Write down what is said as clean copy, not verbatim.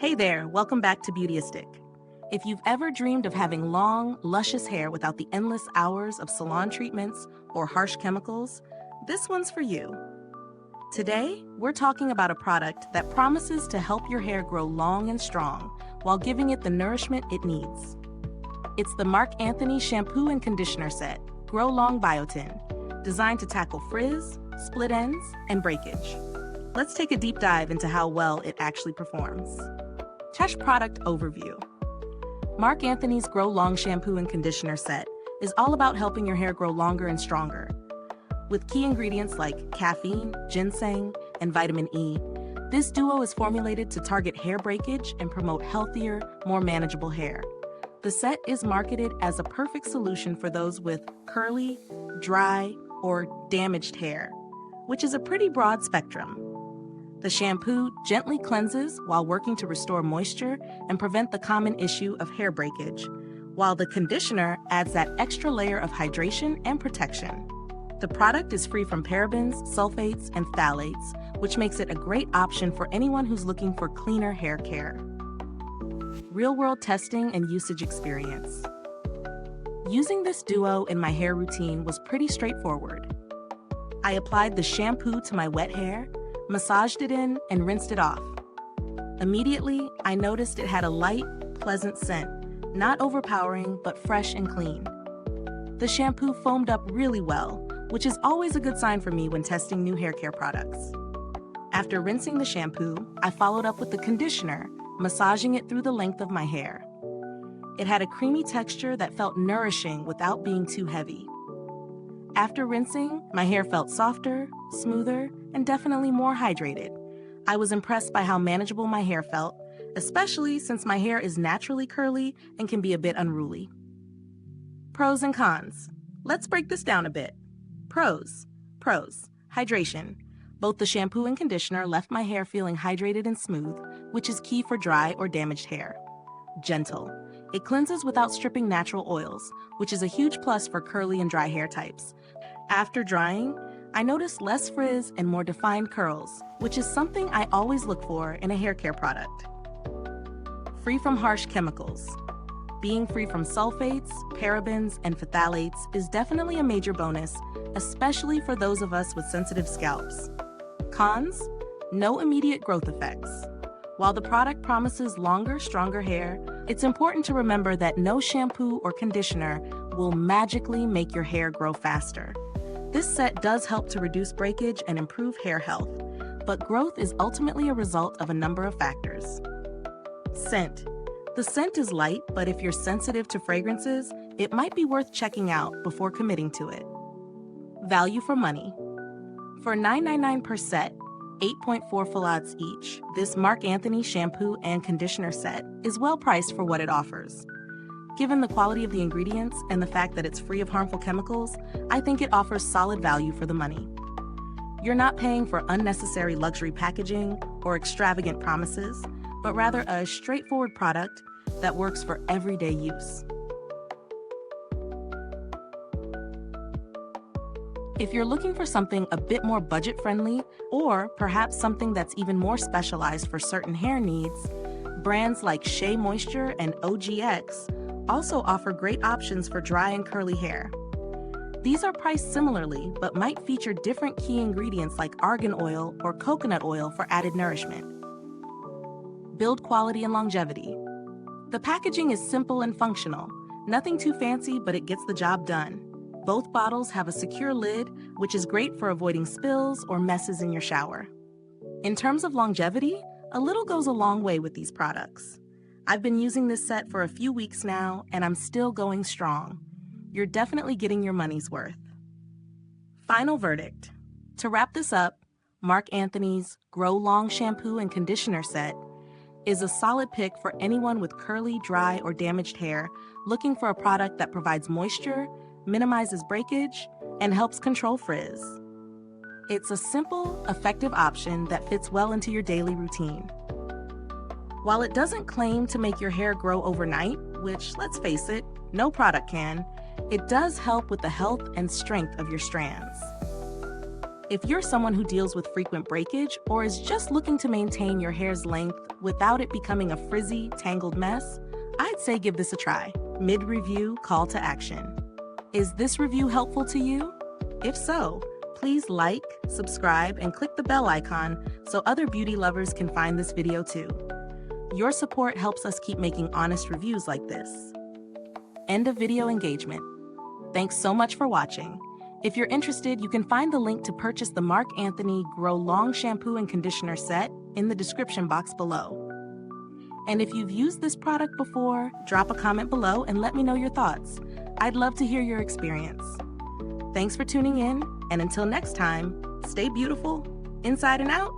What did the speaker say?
Hey there, welcome back to Beautyistic. If you've ever dreamed of having long, luscious hair without the endless hours of salon treatments or harsh chemicals, this one's for you. Today, we're talking about a product that promises to help your hair grow long and strong while giving it the nourishment it needs. It's the Marc Anthony Shampoo and Conditioner Set, Grow Long Biotin, designed to tackle frizz, split ends, and breakage. Let's take a deep dive into how well it actually performs. Product overview. Marc Anthony's Grow Long Shampoo and Conditioner Set is all about helping your hair grow longer and stronger. With key ingredients like caffeine, ginseng, and vitamin E, this duo is formulated to target hair breakage and promote healthier, more manageable hair. The set is marketed as a perfect solution for those with curly, dry, or damaged hair, which is a pretty broad spectrum. The shampoo gently cleanses while working to restore moisture and prevent the common issue of hair breakage, while the conditioner adds that extra layer of hydration and protection. The product is free from parabens, sulfates, and phthalates, which makes it a great option for anyone who's looking for cleaner hair care. Real-world testing and usage experience. Using this duo in my hair routine was pretty straightforward. I applied the shampoo to my wet hair, massaged it in, and rinsed it off. Immediately, I noticed it had a light, pleasant scent, not overpowering, but fresh and clean. The shampoo foamed up really well, which is always a good sign for me when testing new hair care products. After rinsing the shampoo, I followed up with the conditioner, massaging it through the length of my hair. It had a creamy texture that felt nourishing without being too heavy. After rinsing, my hair felt softer, smoother, and definitely more hydrated. I was impressed by how manageable my hair felt, especially since my hair is naturally curly and can be a bit unruly. Pros and cons. Let's break this down a bit. Pros. Hydration. Both the shampoo and conditioner left my hair feeling hydrated and smooth, which is key for dry or damaged hair. Gentle. It cleanses without stripping natural oils, which is a huge plus for curly and dry hair types. After drying, I noticed less frizz and more defined curls, which is something I always look for in a hair care product. Free from harsh chemicals. Being free from sulfates, parabens, and phthalates is definitely a major bonus, especially for those of us with sensitive scalps. Cons? No immediate growth effects. While the product promises longer, stronger hair, it's important to remember that no shampoo or conditioner will magically make your hair grow faster. This set does help to reduce breakage and improve hair health, but growth is ultimately a result of a number of factors. Scent. The scent is light, but if you're sensitive to fragrances, it might be worth checking out before committing to it. Value for money. For $9.99 per set, 8.4 fillets each, this Marc Anthony shampoo and conditioner set is well priced for what it offers. Given the quality of the ingredients and the fact that it's free of harmful chemicals, I think it offers solid value for the money. You're not paying for unnecessary luxury packaging or extravagant promises, but rather a straightforward product that works for everyday use. If you're looking for something a bit more budget-friendly, or perhaps something that's even more specialized for certain hair needs, brands like Shea Moisture and OGX also offer great options for dry and curly hair. These are priced similarly, but might feature different key ingredients like argan oil or coconut oil for added nourishment. Build quality and longevity. The packaging is simple and functional. Nothing too fancy, but it gets the job done. Both bottles have a secure lid, which is great for avoiding spills or messes in your shower. In terms of longevity, a little goes a long way with these products. I've been using this set for a few weeks now, and I'm still going strong. You're definitely getting your money's worth. Final verdict. To wrap this up, Marc Anthony's Grow Long Shampoo and Conditioner Set is a solid pick for anyone with curly, dry, or damaged hair looking for a product that provides moisture, minimizes breakage, and helps control frizz. It's a simple, effective option that fits well into your daily routine. While it doesn't claim to make your hair grow overnight, which, let's face it, no product can, it does help with the health and strength of your strands. If you're someone who deals with frequent breakage or is just looking to maintain your hair's length without it becoming a frizzy, tangled mess, I'd say give this a try. Mid-review call to action. Is this review helpful to you? If so, please like, subscribe, and click the bell icon so other beauty lovers can find this video too. Your support helps us keep making honest reviews like this. End of video engagement. Thanks so much for watching. If you're interested, you can find the link to purchase the Marc Anthony Grow Long Shampoo and Conditioner Set in the description box below. And if you've used this product before, drop a comment below and let me know your thoughts. I'd love to hear your experience. Thanks for tuning in, and until next time, stay beautiful, inside and out.